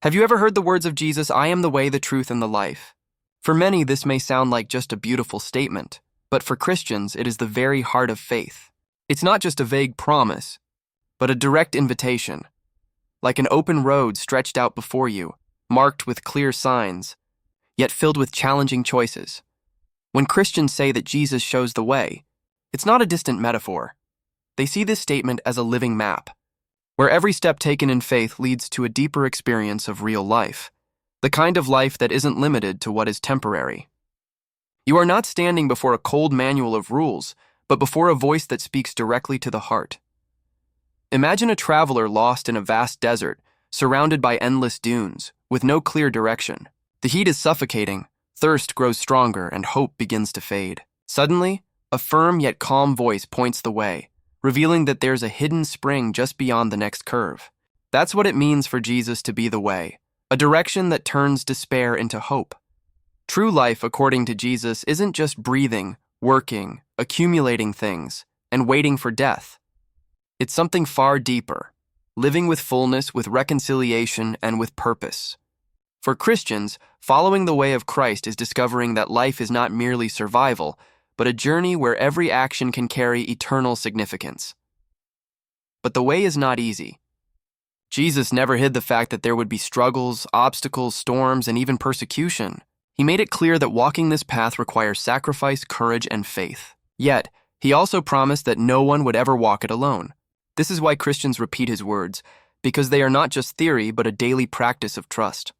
Have you ever heard the words of Jesus, "I am the way, the truth, and the life"? For many, this may sound like just a beautiful statement, but for Christians, it is the very heart of faith. It's not just a vague promise, but a direct invitation, like an open road stretched out before you, marked with clear signs, yet filled with challenging choices. When Christians say that Jesus shows the way, it's not a distant metaphor. They see this statement as a living map, where every step taken in faith leads to a deeper experience of real life, the kind of life that isn't limited to what is temporary. You are not standing before a cold manual of rules, but before a voice that speaks directly to the heart. Imagine a traveler lost in a vast desert, surrounded by endless dunes, with no clear direction. The heat is suffocating, thirst grows stronger, and hope begins to fade. Suddenly, a firm yet calm voice points the way, revealing that there's a hidden spring just beyond the next curve. That's what it means for Jesus to be the way, a direction that turns despair into hope. True life, according to Jesus, isn't just breathing, working, accumulating things, and waiting for death. It's something far deeper, living with fullness, with reconciliation, and with purpose. For Christians, following the way of Christ is discovering that life is not merely survival, but a journey where every action can carry eternal significance. But the way is not easy. Jesus never hid the fact that there would be struggles, obstacles, storms, and even persecution. He made it clear that walking this path requires sacrifice, courage, and faith. Yet, he also promised that no one would ever walk it alone. This is why Christians repeat his words, because they are not just theory, but a daily practice of trust.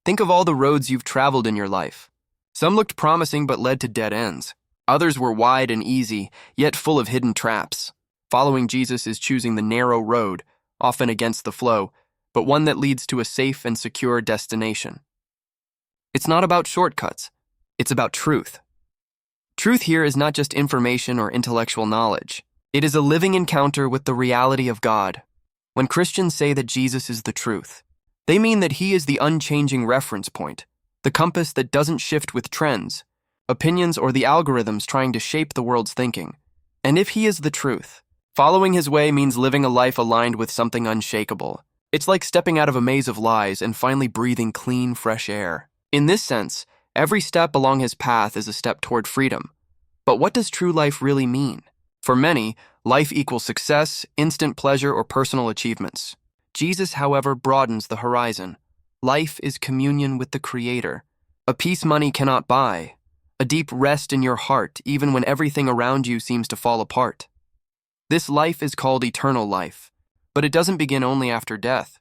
Think of all the roads you've traveled in your life. Some looked promising but led to dead ends. Others were wide and easy, yet full of hidden traps. Following Jesus is choosing the narrow road, often against the flow, but one that leads to a safe and secure destination. It's not about shortcuts. It's about truth. Truth here is not just information or intellectual knowledge. It is a living encounter with the reality of God. When Christians say that Jesus is the truth, they mean that he is the unchanging reference point, the compass that doesn't shift with trends, opinions, or the algorithms trying to shape the world's thinking. And if he is the truth, following his way means living a life aligned with something unshakable. It's like stepping out of a maze of lies and finally breathing clean, fresh air. In this sense, every step along his path is a step toward freedom. But what does true life really mean? For many, life equals success, instant pleasure, or personal achievements. Jesus, however, broadens the horizon. Life is communion with the Creator, a peace money cannot buy, a deep rest in your heart even when everything around you seems to fall apart. This life is called eternal life, but it doesn't begin only after death.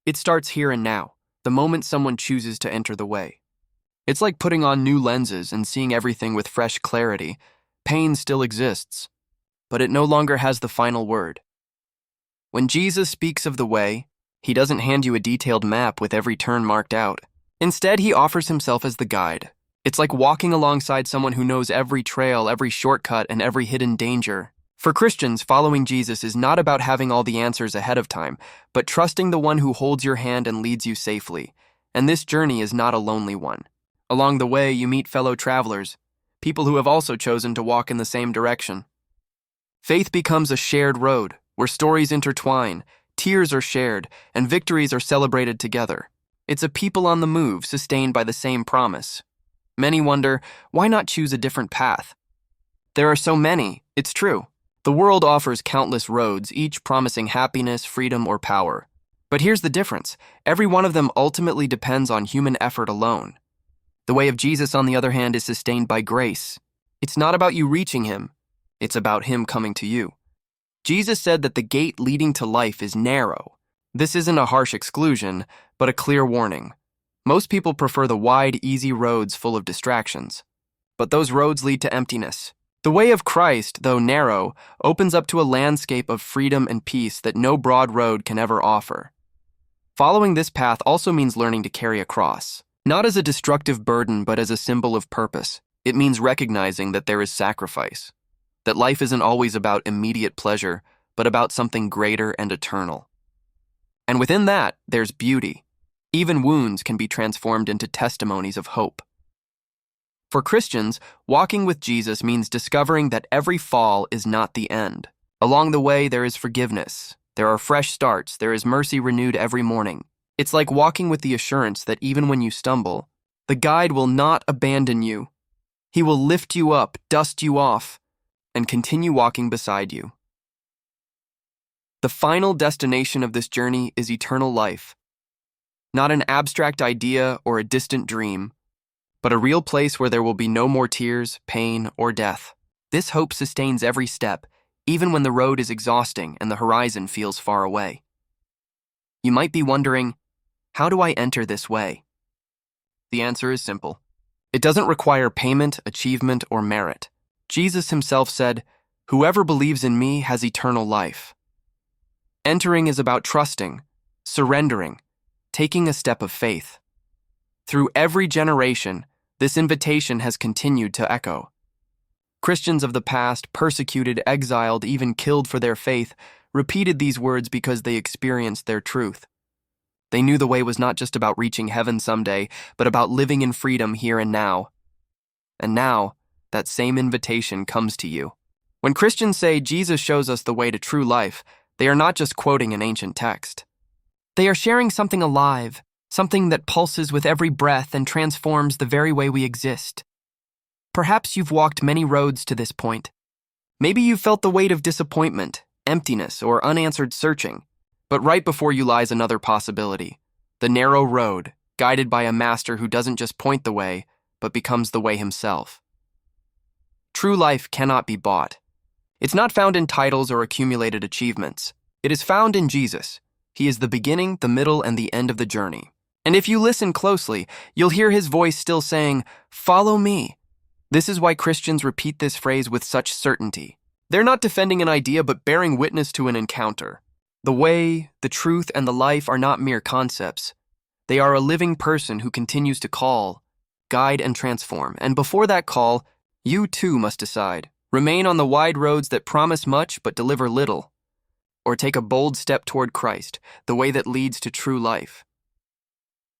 It starts here and now, the moment someone chooses to enter the way. It's like putting on new lenses and seeing everything with fresh clarity. Pain still exists, but it no longer has the final word. When Jesus speaks of the way, he doesn't hand you a detailed map with every turn marked out. Instead, he offers himself as the guide. It's like walking alongside someone who knows every trail, every shortcut, and every hidden danger. For Christians, following Jesus is not about having all the answers ahead of time, but trusting the one who holds your hand and leads you safely. And this journey is not a lonely one. Along the way, you meet fellow travelers, people who have also chosen to walk in the same direction. Faith becomes a shared road, where stories intertwine, tears are shared, and victories are celebrated together. It's a people on the move, sustained by the same promise. Many wonder, why not choose a different path? There are so many, it's true. The world offers countless roads, each promising happiness, freedom, or power. But here's the difference. Every one of them ultimately depends on human effort alone. The way of Jesus, on the other hand, is sustained by grace. It's not about you reaching him. It's about him coming to you. Jesus said that the gate leading to life is narrow. This isn't a harsh exclusion, but a clear warning. Most people prefer the wide, easy roads full of distractions. But those roads lead to emptiness. The way of Christ, though narrow, opens up to a landscape of freedom and peace that no broad road can ever offer. Following this path also means learning to carry a cross, not as a destructive burden, but as a symbol of purpose. It means recognizing that there is sacrifice, that life isn't always about immediate pleasure, but about something greater and eternal. And within that, there's beauty. Even wounds can be transformed into testimonies of hope. For Christians, walking with Jesus means discovering that every fall is not the end. Along the way, there is forgiveness. There are fresh starts. There is mercy renewed every morning. It's like walking with the assurance that even when you stumble, the guide will not abandon you. He will lift you up, dust you off, and continue walking beside you. The final destination of this journey is eternal life. Not an abstract idea or a distant dream, but a real place where there will be no more tears, pain, or death. This hope sustains every step, even when the road is exhausting and the horizon feels far away. You might be wondering, how do I enter this way? The answer is simple. It doesn't require payment, achievement, or merit. Jesus himself said, "Whoever believes in me has eternal life." Entering is about trusting, surrendering, taking a step of faith. Through every generation, this invitation has continued to echo. Christians of the past, persecuted, exiled, even killed for their faith, repeated these words because they experienced their truth. They knew the way was not just about reaching heaven someday, but about living in freedom here and now. And now, that same invitation comes to you. When Christians say Jesus shows us the way to true life, they are not just quoting an ancient text. They are sharing something alive, something that pulses with every breath and transforms the very way we exist. Perhaps you've walked many roads to this point. Maybe you've felt the weight of disappointment, emptiness, or unanswered searching. But right before you lies another possibility, the narrow road, guided by a master who doesn't just point the way, but becomes the way himself. True life cannot be bought. It's not found in titles or accumulated achievements. It is found in Jesus. He is the beginning, the middle, and the end of the journey. And if you listen closely, you'll hear his voice still saying, "Follow me." This is why Christians repeat this phrase with such certainty. They're not defending an idea, but bearing witness to an encounter. The way, the truth, and the life are not mere concepts. They are a living person who continues to call, guide, and transform. And before that call, you too must decide. Remain on the wide roads that promise much but deliver little. Or take a bold step toward Christ, the way that leads to true life.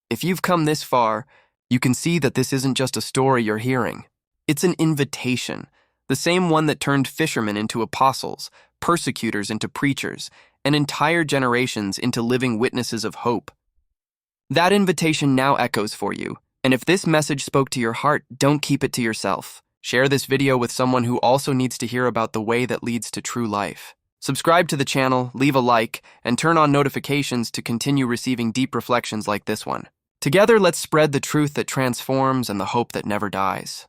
If you've come this far, you can see that this isn't just a story you're hearing. It's an invitation, the same one that turned fishermen into apostles, persecutors into preachers, and entire generations into living witnesses of hope. That invitation now echoes for you, and if this message spoke to your heart, don't keep it to yourself. Share this video with someone who also needs to hear about the way that leads to true life. Subscribe to the channel, leave a like, and turn on notifications to continue receiving deep reflections like this one. Together, let's spread the truth that transforms and the hope that never dies.